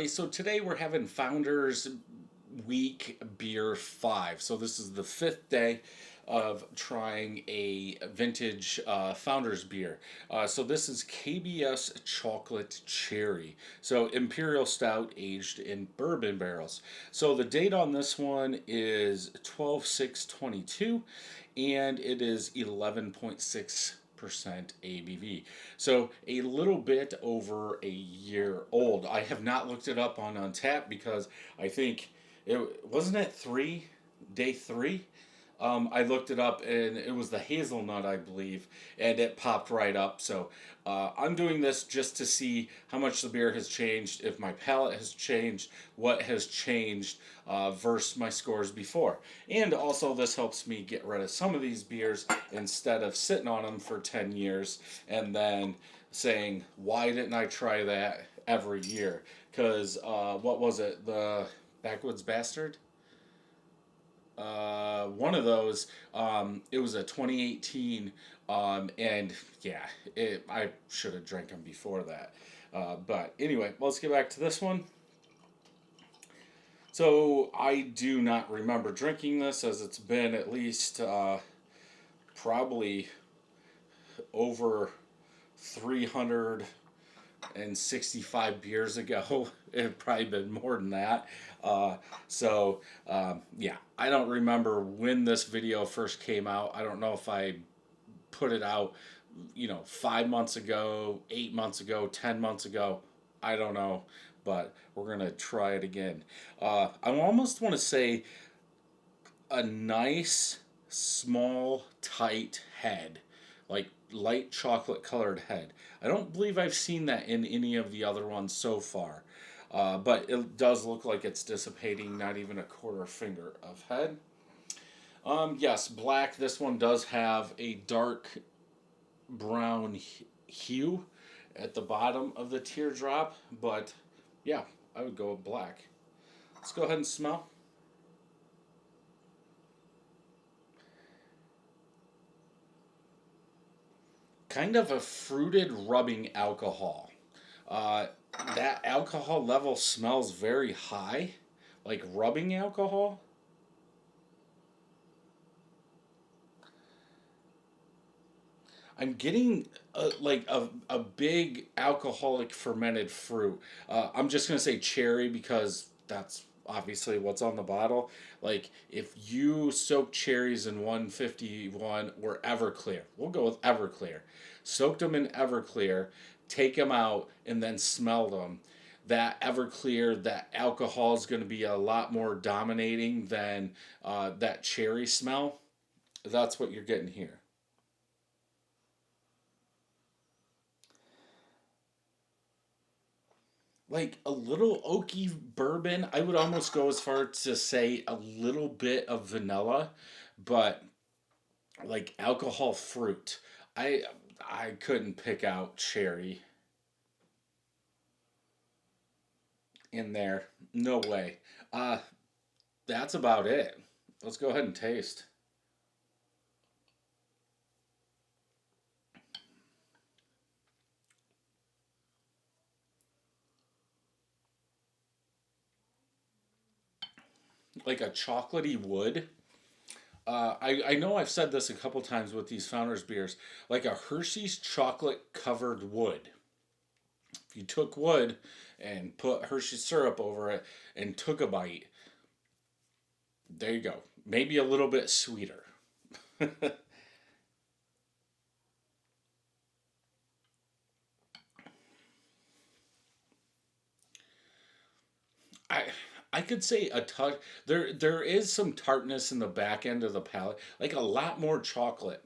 everybody. So today we're having Founders Week Beer 5. So this is the fifth day of trying a vintage Founders beer. So this is KBS Chocolate Cherry. So Imperial Stout aged in bourbon barrels. So the date on this one is 12/6/22 and it is 11.6% ABV. So a little bit over a year old. I have not looked it up on Untappd because I think it wasn't it day three. I looked it up and it was the hazelnut, I believe, and it popped right up. So I'm doing this just to see how much the beer has changed, if my palate has changed, what has changed versus my scores before. And also, this helps me get rid of some of these beers instead of sitting on them for 10 years and then saying, why didn't I try that every year? Because what was it? The Backwoods Bastard? One of those. It was a 2018, and yeah, I should have drank them before that. But anyway, let's get back to this one. So I do not remember drinking this, as it's been at least probably over 365 beers ago. It probably been more than that. Yeah, I don't remember when this video first came out. I don't know if I put it out, 5 months ago, 8 months ago, 10 months ago. I don't know, but we're gonna try it again. I almost want to say a nice, small, tight head, like light chocolate colored head. I don't believe I've seen that in any of the other ones so far. But it does look like it's dissipating, not even a quarter finger of head. Yes, black. This one does have a dark brown hue at the bottom of the teardrop, but yeah, I would go with black. Let's go ahead and smell. Kind of a fruited rubbing alcohol. Uh, that alcohol level smells very high, like rubbing alcohol. I'm getting a big alcoholic fermented fruit. I'm just gonna say cherry because that's obviously what's on the bottle. Like if you soak cherries in 151 or Everclear, we'll go with Everclear. Soaked them in Everclear, take them out, and then smell them. That Everclear, that alcohol is going to be a lot more dominating than that cherry smell. That's what you're getting here. Like a little oaky bourbon. I would almost go as far to say a little bit of vanilla, but like alcohol fruit. I I couldn't pick out cherry in there. No way. Uh that's about it. Let's go ahead and taste. Like a chocolatey wood. I know I've said this a couple times with these Founders beers, like a Hershey's chocolate covered wood. If you took wood and put Hershey syrup over it and took a bite, there you go. Maybe a little bit sweeter. I I could say a touch. There is some tartness in the back end of the palate, like a lot more chocolate,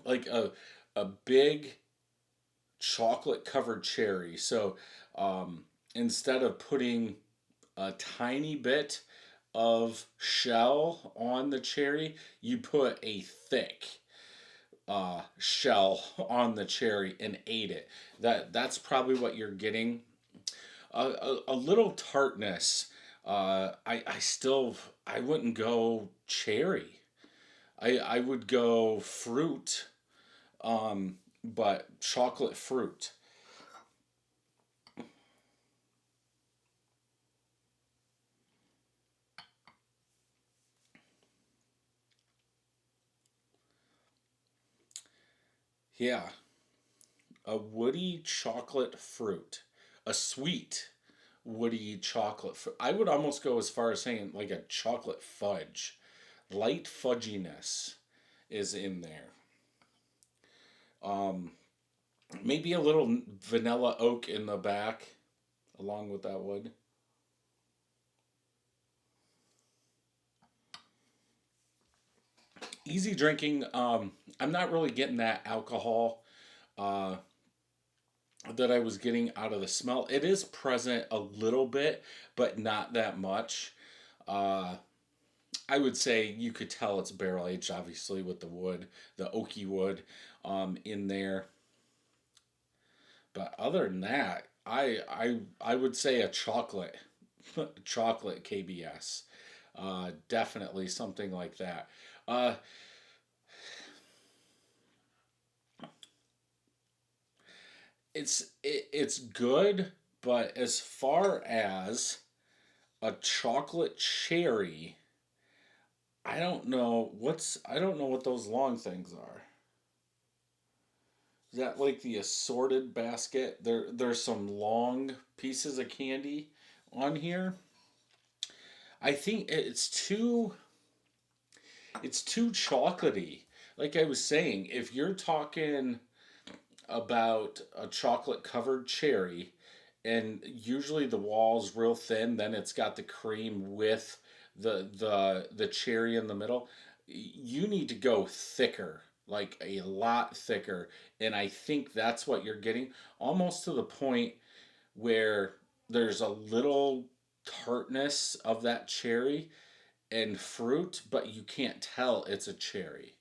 like a big chocolate covered cherry. So instead of putting a tiny bit of shell on the cherry, you put a thick shell on the cherry and ate it. That's probably what you're getting. A little tartness. I still I wouldn't go cherry. I would go fruit, but chocolate fruit. Yeah, a woody chocolate fruit, a sweet woody chocolate fruit. I would almost go as far as saying like a chocolate fudge. Light fudginess is in there. Um, Maybe a little vanilla oak in the back along with that wood. Easy drinking. I'm not really getting that alcohol uh, that I was getting out of the smell. It is present a little bit, but not that much. Uh, I would say you could tell it's barrel aged, obviously, with the wood, the oaky wood in there. But other than that, I would say a chocolate, chocolate KBS. Definitely something like that. Uh, it's good, but as far as a chocolate cherry, I don't know what those long things are. Is that like the assorted basket? There's some long pieces of candy on here. I think it's too chocolatey. Like I was saying, if you're talking about a chocolate covered cherry and usually the wall's real thin, then it's got the cream with the cherry in the middle. You need to go thicker, like a lot thicker, and I think that's what you're getting, almost to the point where there's a little tartness of that cherry and fruit, but you can't tell it's a cherry.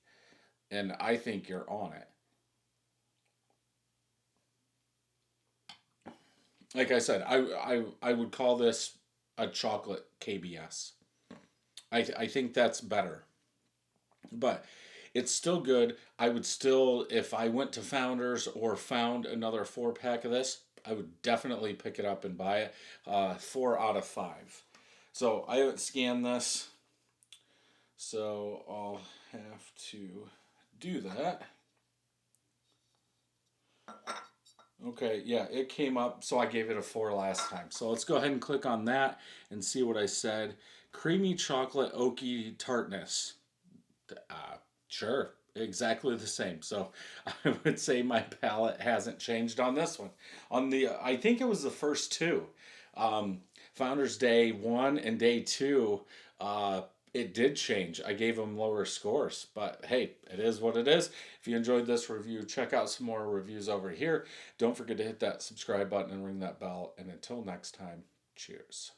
And I think you're on it. Like I said, I would call this a chocolate KBS. I think that's better, but it's still good. I would still, if I went to Founders or found another 4 pack of this, I would definitely pick it up and buy it. 4 out of 5. So I haven't scanned this, so I'll have to do that. Okay, yeah, it came up, so I gave it a 4 last time. So let's go ahead and click on that and see what I said. Creamy chocolate oaky tartness. Uh, sure, exactly the same. So I would say my palate hasn't changed on this one. On the, I think it was the first two. Um, Founders Day 1 and Day 2, uh, it did change. I gave them lower scores, but hey, it is what it is. If you enjoyed this review, check out some more reviews over here. Don't forget to hit that subscribe button and ring that bell. And until next time, cheers.